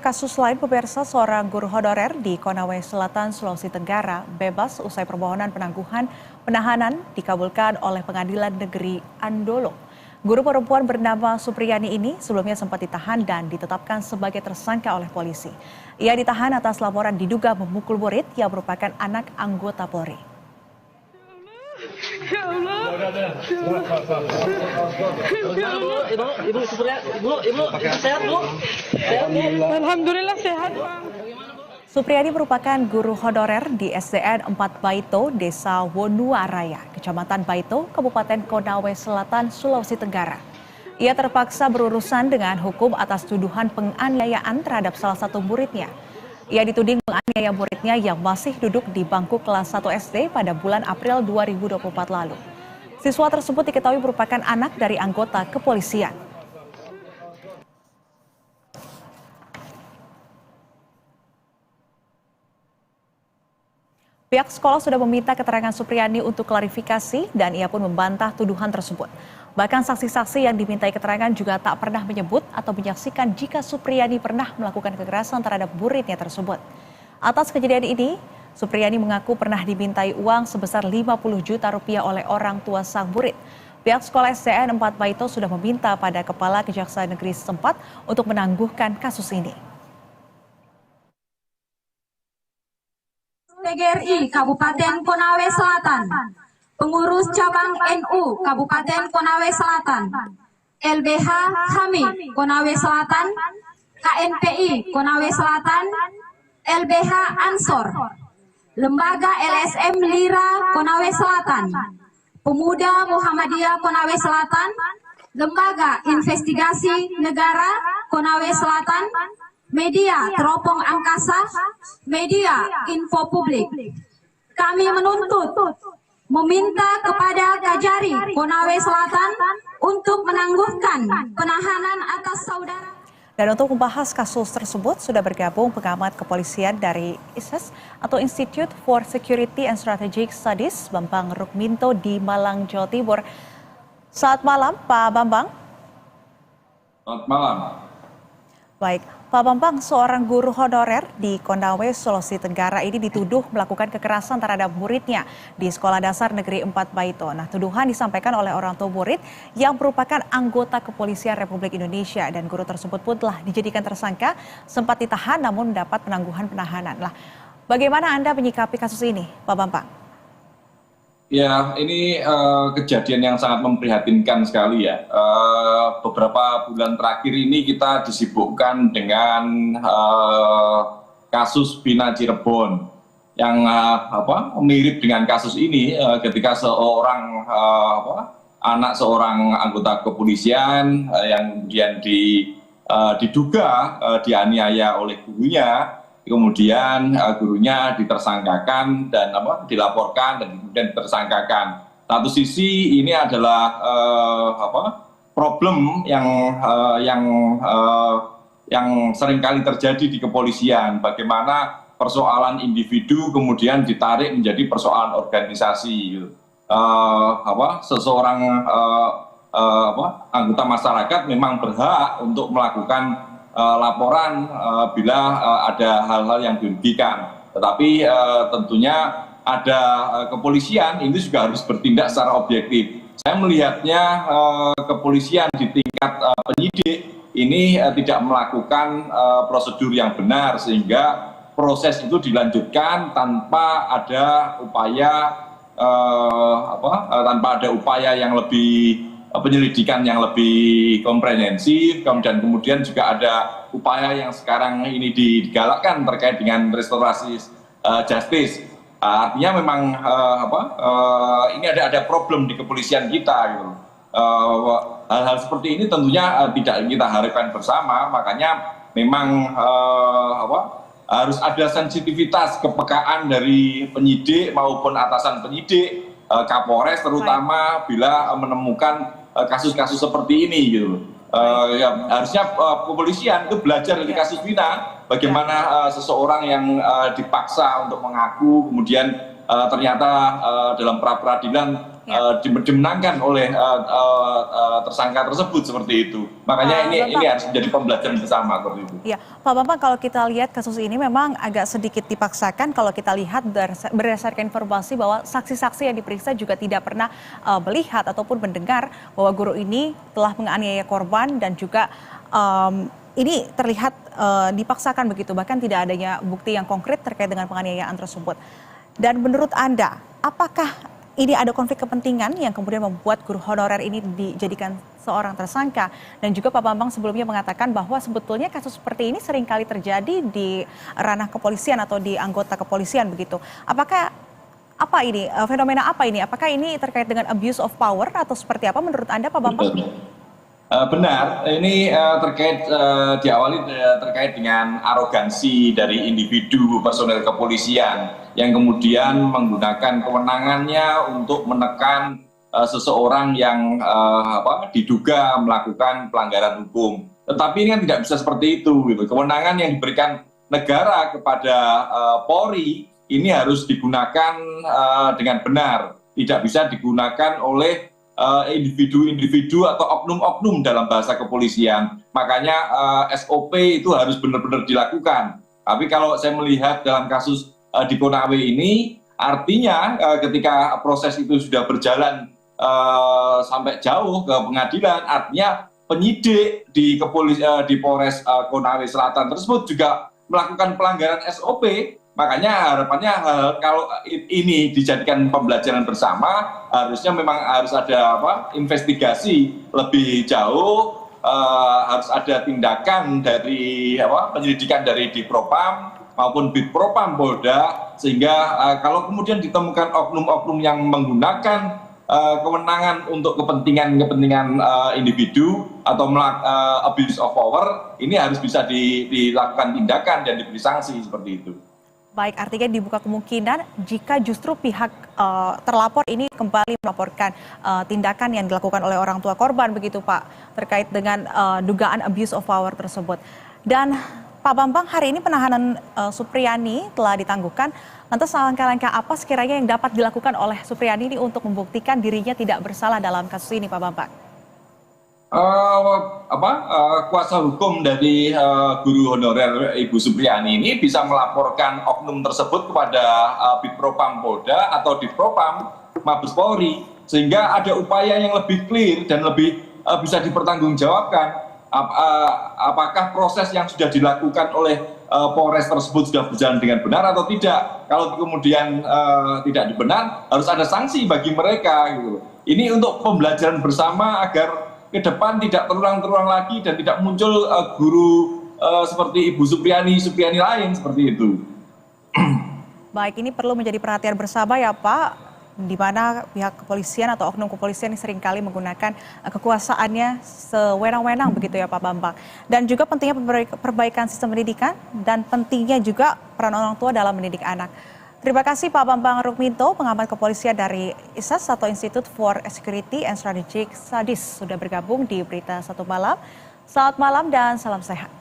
Kasus lain pemirsa, seorang guru honorer di Konawe Selatan, Sulawesi Tenggara bebas usai permohonan penangguhan penahanan dikabulkan oleh Pengadilan Negeri Andolo. Guru perempuan bernama Supriyani ini sebelumnya sempat ditahan dan ditetapkan sebagai tersangka oleh polisi. Ia ditahan atas laporan diduga memukul murid yang merupakan anak anggota Polri. Ya Allah. Ibu sehat, Bu? Alhamdulillah sehat, Bang. Supriyadi merupakan guru honorer di SDN 4 Baito, Desa Wonuaraya, Kecamatan Baito, Kabupaten Konawe Selatan, Sulawesi Tenggara. Ia terpaksa berurusan dengan hukum atas tuduhan penganiayaan terhadap salah satu muridnya. Ia dituding menganiaya muridnya yang masih duduk di bangku kelas 1 SD pada bulan April 2024 lalu. Siswa tersebut diketahui merupakan anak dari anggota kepolisian. Pihak sekolah sudah meminta keterangan Supriyani untuk klarifikasi dan ia pun membantah tuduhan tersebut. Bahkan saksi-saksi yang dimintai keterangan juga tak pernah menyebut atau menyaksikan jika Supriyani pernah melakukan kekerasan terhadap muridnya tersebut. Atas kejadian ini, Supriyani mengaku pernah dimintai uang sebesar 50 juta rupiah oleh orang tua sang murid. Pihak sekolah SDN 4 Baito sudah meminta pada Kepala Kejaksaan Negeri setempat untuk menangguhkan kasus ini. PGRI Kabupaten Konawe Selatan, Pengurus Cabang NU Kabupaten Konawe Selatan, LBH Kami Konawe Selatan, KNPI Konawe Selatan, LBH Ansor, Lembaga LSM Lira Konawe Selatan, Pemuda Muhammadiyah Konawe Selatan, Lembaga Investigasi Negara Konawe Selatan, Media Teropong Angkasa, Media Info Publik. Kami menuntut, meminta kepada Kajari Konawe Selatan untuk menangguhkan penahanan atas saudara. Dan untuk membahas kasus tersebut sudah bergabung pengamat kepolisian dari ISES atau Institute for Security and Strategic Studies, Bambang Rukminto di Malang, Jawa Timur. Selamat malam, Pak Bambang. Selamat malam. Baik, Pak Bambang, seorang guru honorer di Konawe, Sulawesi Tenggara ini dituduh melakukan kekerasan terhadap muridnya di Sekolah Dasar Negeri 4 Baito. Nah, tuduhan disampaikan oleh orang tua murid yang merupakan anggota Kepolisian Republik Indonesia dan guru tersebut pun telah dijadikan tersangka, sempat ditahan namun mendapat penangguhan penahanan. Lah, bagaimana Anda menyikapi kasus ini, Pak Bambang? Ya, ini kejadian yang sangat memprihatinkan sekali ya. Beberapa bulan terakhir ini kita disibukkan dengan kasus Bina Cirebon yang mirip dengan kasus ini ketika seorang anak seorang anggota kepolisian yang kemudian diduga dianiaya oleh gurunya. Kemudian gurunya ditersangkakan dan dilaporkan dan kemudian ditersangkakan. Satu sisi ini adalah problem yang seringkali terjadi di kepolisian. Bagaimana persoalan individu kemudian ditarik menjadi persoalan organisasi. Seseorang anggota masyarakat memang berhak untuk melakukan laporan bila ada hal-hal yang dirugikan. Tetapi tentunya ada kepolisian ini juga harus bertindak secara objektif. Saya melihatnya kepolisian di tingkat penyidik ini tidak melakukan prosedur yang benar sehingga proses itu dilanjutkan tanpa ada upaya yang lebih penyelidikan yang lebih komprehensif, kemudian juga ada upaya yang sekarang ini digalakkan terkait dengan restorasi justice. Artinya memang ini ada problem di kepolisian kita gitu. Hal-hal seperti ini tentunya tidak kita harapkan bersama, makanya memang harus ada sensitivitas kepekaan dari penyidik maupun atasan penyidik, Kapolres terutama bila menemukan kasus-kasus seperti ini gitu. Harusnya kepolisian itu belajar dari kasus Bina bagaimana seseorang yang dipaksa untuk mengaku kemudian ternyata dalam pra peradilan dimenangkan oleh tersangka tersebut seperti itu. Makanya ini harus menjadi pembelajaran bersama seperti itu. Ya, Pak Bambang, kalau kita lihat kasus ini memang agak sedikit dipaksakan kalau kita lihat berdasarkan informasi bahwa saksi-saksi yang diperiksa juga tidak pernah melihat ataupun mendengar bahwa guru ini telah menganiaya korban dan juga ini terlihat dipaksakan begitu, bahkan tidak adanya bukti yang konkret terkait dengan penganiayaan tersebut. Dan menurut Anda, apakah ini ada konflik kepentingan yang kemudian membuat guru honorer ini dijadikan seorang tersangka? Dan juga Pak Bambang sebelumnya mengatakan bahwa sebetulnya kasus seperti ini seringkali terjadi di ranah kepolisian atau di anggota kepolisian begitu. Apakah fenomena apa ini? Apakah ini terkait dengan abuse of power atau seperti apa menurut Anda, Pak Bambang? Benar, ini diawali terkait dengan arogansi dari individu personel kepolisian yang kemudian menggunakan kewenangannya untuk menekan seseorang yang diduga melakukan pelanggaran hukum. Tetapi ini kan tidak bisa seperti itu. Gitu. Kewenangan yang diberikan negara kepada Polri ini harus digunakan dengan benar, tidak bisa digunakan oleh individu-individu atau oknum-oknum dalam bahasa kepolisian. Makanya SOP itu harus benar-benar dilakukan. Tapi kalau saya melihat dalam kasus di Konawe ini, artinya ketika proses itu sudah berjalan sampai jauh ke pengadilan, artinya penyidik di Polres Konawe Selatan tersebut juga melakukan pelanggaran SOP. Makanya harapannya kalau ini dijadikan pembelajaran bersama, harusnya memang harus ada investigasi lebih jauh, harus ada tindakan dari penyelidikan dari Dipropam maupun Bitpropam Polda, sehingga kalau kemudian ditemukan oknum-oknum yang menggunakan kewenangan untuk kepentingan individu atau abuse of power, ini harus bisa dilakukan tindakan dan diberi sanksi seperti itu. Baik, artinya dibuka kemungkinan jika justru pihak terlapor ini kembali melaporkan tindakan yang dilakukan oleh orang tua korban begitu Pak, terkait dengan dugaan abuse of power tersebut. Dan Pak Bambang, hari ini penahanan Supriyani telah ditangguhkan. Lantas langkah-langkah apa sekiranya yang dapat dilakukan oleh Supriyani ini untuk membuktikan dirinya tidak bersalah dalam kasus ini, Pak Bambang? Kuasa hukum dari guru honorer Ibu Supriyani ini bisa melaporkan oknum tersebut kepada Bitpropam Polda atau Dipropam Mabes Polri, sehingga ada upaya yang lebih clear dan lebih bisa dipertanggungjawabkan apakah proses yang sudah dilakukan oleh Polres tersebut sudah berjalan dengan benar atau tidak. Kalau kemudian tidak benar, harus ada sanksi bagi mereka. Gitu. Ini untuk pembelajaran bersama agar ke depan tidak terulang lagi dan tidak muncul guru seperti Ibu Supriyani lain seperti itu. Baik, ini perlu menjadi perhatian bersama ya Pak, di mana pihak kepolisian atau oknum kepolisian seringkali menggunakan kekuasaannya sewenang-wenang begitu ya Pak Bambang. Dan juga pentingnya perbaikan sistem pendidikan dan pentingnya juga peran orang tua dalam mendidik anak. Terima kasih Pak Bambang Rukminto, pengamat kepolisian dari ISAS atau Institute for Security and Strategic Studies sudah bergabung di Berita Satu Malam. Selamat malam dan salam sehat.